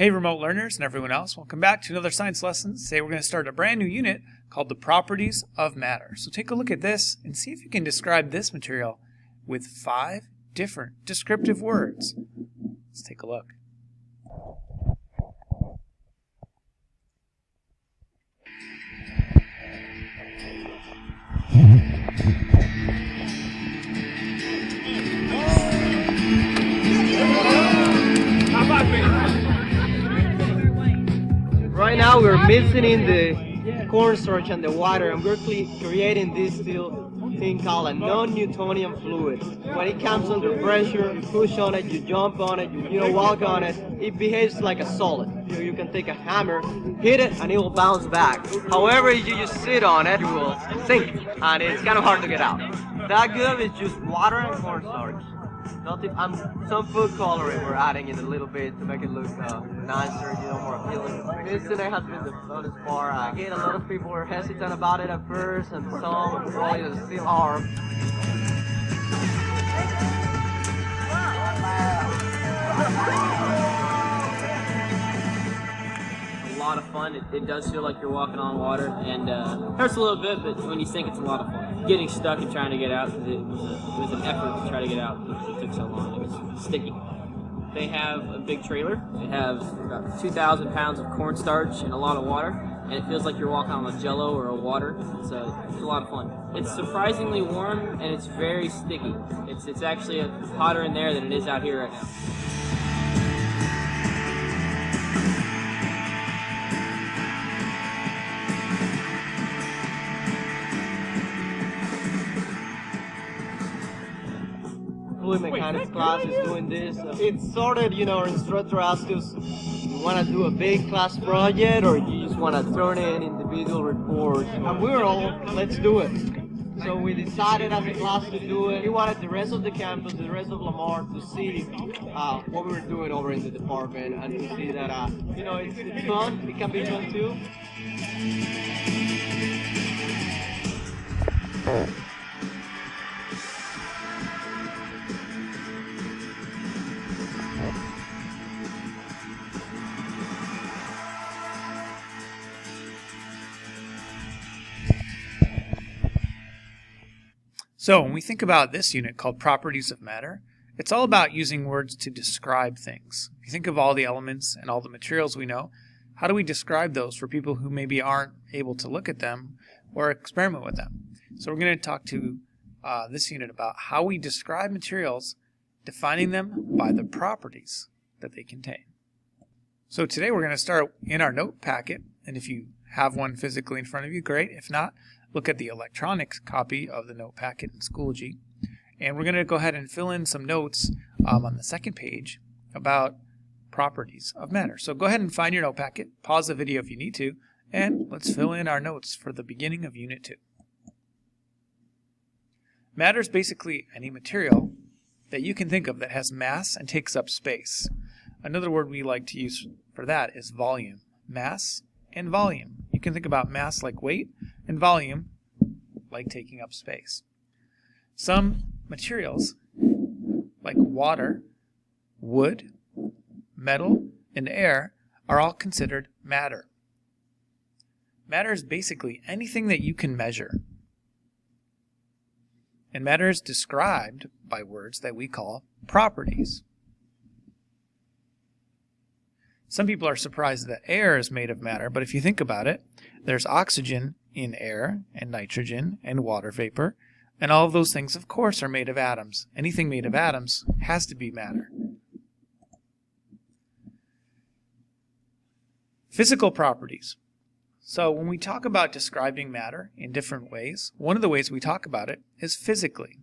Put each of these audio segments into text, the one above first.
Hey remote learners and everyone else, welcome back to another science lesson. Today we're going to start a brand new unit called the properties of matter. So take a look at this and see if you can describe this material with 5 different descriptive words. Let's take a look. Right now we're mixing in the cornstarch and the water, and we're creating this little thing called a non-Newtonian fluid. When it comes under pressure, you push on it, you jump on it, you walk on it, it behaves like a solid. You can take a hammer, hit it, and it will bounce back. However, if you just sit on it, it will sink, and it's kind of hard to get out. That good is just water and cornstarch. Nothing, some food coloring we're adding in a little bit to make it look nicer, more appealing. This today has been the funnest part. Again, a lot of people were hesitant about it at first, and some probably still are. A lot of fun. It does feel like you're walking on water, and hurts a little bit, but when you sink, it's a lot of fun. Getting stuck and trying to get out, because it was an effort to try to get out because it took so long. It was sticky. They have a big trailer. They have about 2,000 pounds of cornstarch and a lot of water, and it feels like you're walking on a Jello or a water. It's a lot of fun. It's surprisingly warm, and it's very sticky. It's actually hotter in there than it is out here right now. Fluid mechanics class is doing this. It started, our instructor asked us, you want to do a big class project or you just want to turn in individual reports? And we were all, let's do it. So we decided as a class to do it. We wanted the rest of the campus, the rest of Lamar to see what we were doing over in the department and to see that, it's fun. It can be fun too. So when we think about this unit called properties of matter, it's all about using words to describe things. If you think of all the elements and all the materials we know, how do we describe those for people who maybe aren't able to look at them or experiment with them? So we're going to talk to this unit about how we describe materials, defining them by the properties that they contain. So today we're going to start in our note packet, and if you have one physically in front of you, great. If not, look at the electronic copy of the note packet in Schoology. And we're going to go ahead and fill in some notes on the second page about properties of matter. So go ahead and find your note packet, pause the video if you need to, and let's fill in our notes for the beginning of Unit 2. Matter is basically any material that you can think of that has mass and takes up space. Another word we like to use for that is volume. Mass and volume. You can think about mass like weight and volume like taking up space. Some materials like water, wood, metal, and air are all considered matter. Matter is basically anything that you can measure. And matter is described by words that we call properties. Some people are surprised that air is made of matter, but if you think about it, there's oxygen in air and nitrogen and water vapor, and all of those things, of course, are made of atoms. Anything made of atoms has to be matter. Physical properties. So when we talk about describing matter in different ways, one of the ways we talk about it is physically.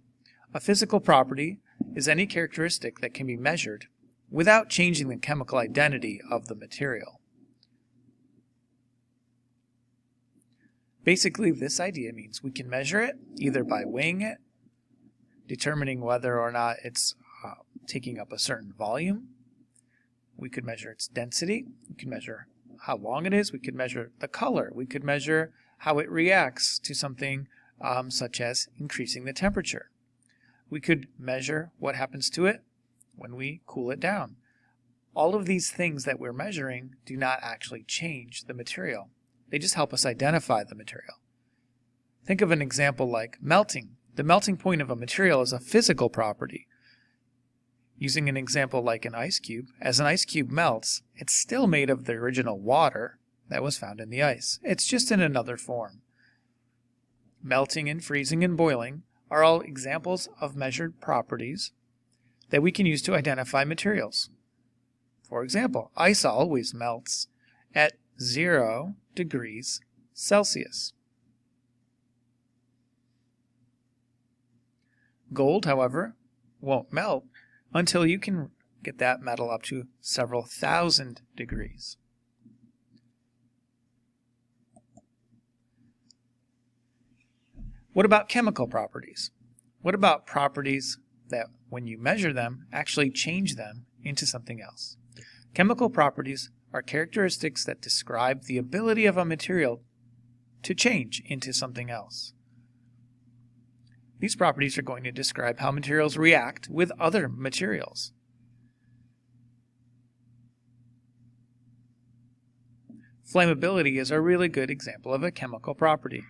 A physical property is any characteristic that can be measured without changing the chemical identity of the material. Basically, this idea means we can measure it either by weighing it, determining whether or not it's taking up a certain volume. We could measure its density. We can measure how long it is. We could measure the color. We could measure how it reacts to something such as increasing the temperature. We could measure what happens to it when we cool it down. All of these things that we're measuring do not actually change the material. They just help us identify the material. Think of an example like melting. The melting point of a material is a physical property. Using an example like an ice cube, as an ice cube melts, it's still made of the original water that was found in the ice. It's just in another form. Melting and freezing and boiling are all examples of measured properties that we can use to identify materials. For example, ice always melts at 0 degrees Celsius. Gold, however, won't melt until you can get that metal up to several thousand degrees. What about chemical properties? What about properties that, when you measure them, actually change them into something else? Chemical properties are characteristics that describe the ability of a material to change into something else. These properties are going to describe how materials react with other materials. Flammability is a really good example of a chemical property.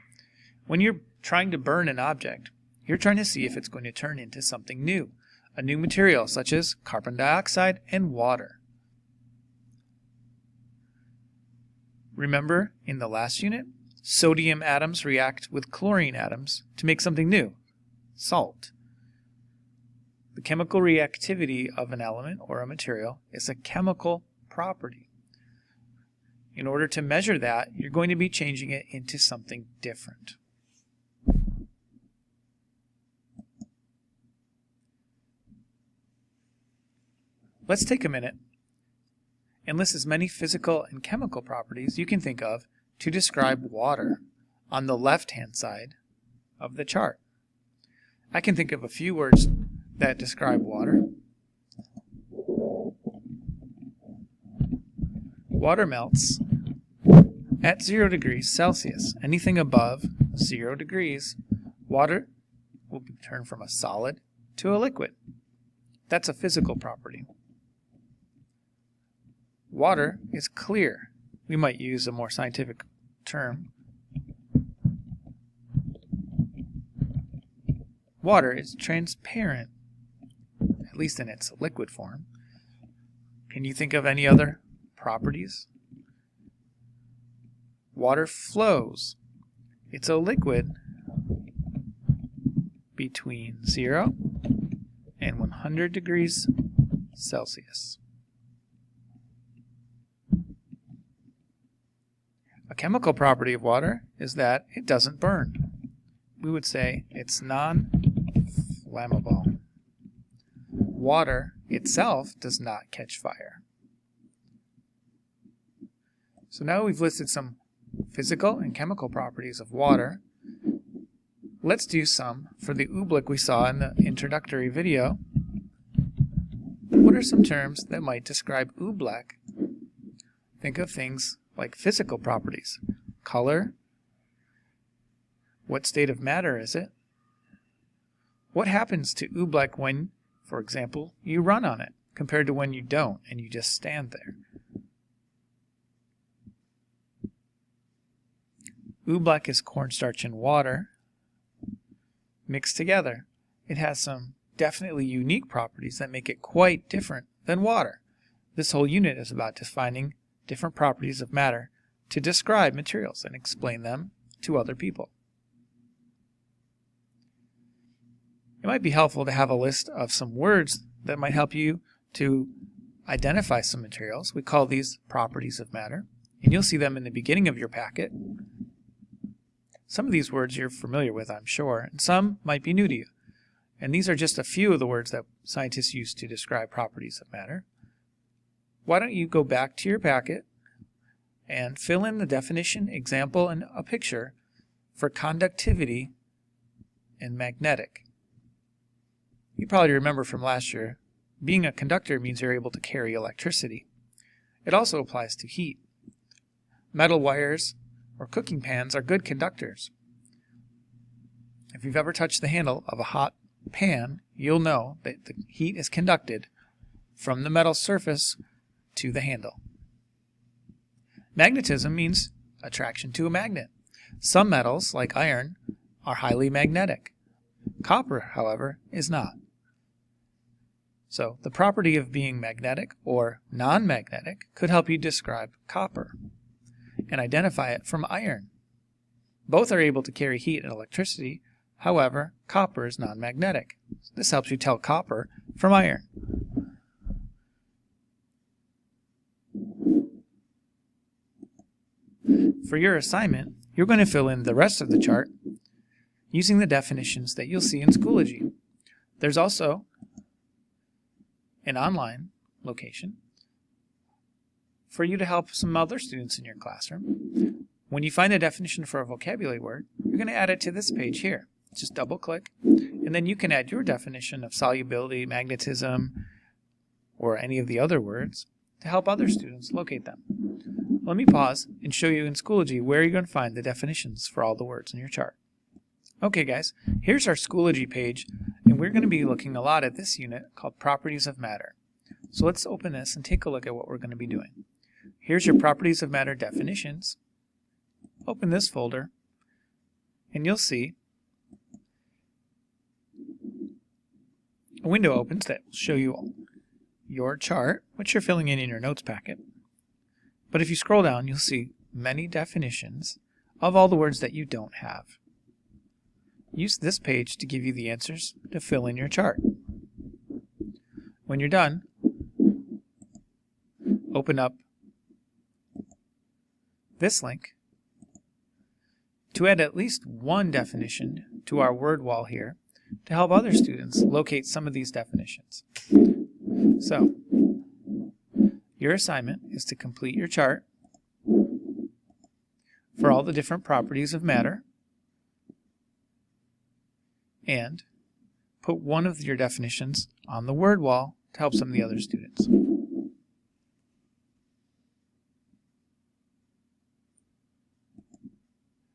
When you're trying to burn an object, you're trying to see if it's going to turn into something new, a new material such as carbon dioxide and water. Remember, in the last unit, sodium atoms react with chlorine atoms to make something new, salt. The chemical reactivity of an element or a material is a chemical property. In order to measure that, you're going to be changing it into something different. Let's take a minute and list as many physical and chemical properties you can think of to describe water on the left-hand side of the chart. I can think of a few words that describe water. Water melts at 0 degrees Celsius. Anything above 0 degrees, water will turn from a solid to a liquid. That's a physical property. Water is clear. We might use a more scientific term. Water is transparent, at least in its liquid form. Can you think of any other properties? Water flows. It's a liquid between 0 and 100 degrees Celsius. A chemical property of water is that it doesn't burn. We would say it's non-flammable. Water itself does not catch fire. So now we've listed some physical and chemical properties of water. Let's do some for the oobleck we saw in the introductory video. What are some terms that might describe oobleck? Think of things like physical properties. Color. What state of matter is it? What happens to oobleck when, for example, you run on it, compared to when you don't and you just stand there? Oobleck is cornstarch and water mixed together. It has some definitely unique properties that make it quite different than water. This whole unit is about defining different properties of matter to describe materials and explain them to other people. It might be helpful to have a list of some words that might help you to identify some materials. We call these properties of matter, and you'll see them in the beginning of your packet. Some of these words you're familiar with, I'm sure, and some might be new to you. And these are just a few of the words that scientists use to describe properties of matter. Why don't you go back to your packet and fill in the definition, example, and a picture for conductivity and magnetic. You probably remember from last year, being a conductor means you're able to carry electricity. It also applies to heat. Metal wires or cooking pans are good conductors. If you've ever touched the handle of a hot pan, you'll know that the heat is conducted from the metal surface to the handle. Magnetism means attraction to a magnet. Some metals, like iron, are highly magnetic. Copper, however, is not. So, the property of being magnetic or non-magnetic could help you describe copper and identify it from iron. Both are able to carry heat and electricity. However, copper is non-magnetic. This helps you tell copper from iron. For your assignment, you're going to fill in the rest of the chart using the definitions that you'll see in Schoology. There's also an online location for you to help some other students in your classroom. When you find a definition for a vocabulary word, you're going to add it to this page here. Just double click, and then you can add your definition of solubility, magnetism, or any of the other words to help other students locate them. Let me pause and show you in Schoology where you're going to find the definitions for all the words in your chart. Okay guys, here's our Schoology page, and we're going to be looking a lot at this unit called Properties of Matter. So let's open this and take a look at what we're going to be doing. Here's your Properties of Matter definitions. Open this folder, and you'll see a window opens that will show you your chart, which you're filling in your notes packet. But if you scroll down, you'll see many definitions of all the words that you don't have. Use this page to give you the answers to fill in your chart. When you're done, open up this link to add at least one definition to our word wall here to help other students locate some of these definitions. So, your assignment is to complete your chart for all the different properties of matter and put one of your definitions on the word wall to help some of the other students.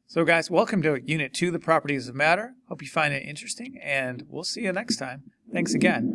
So guys, welcome to Unit 2, the Properties of Matter. Hope you find it interesting, and we'll see you next time. Thanks again.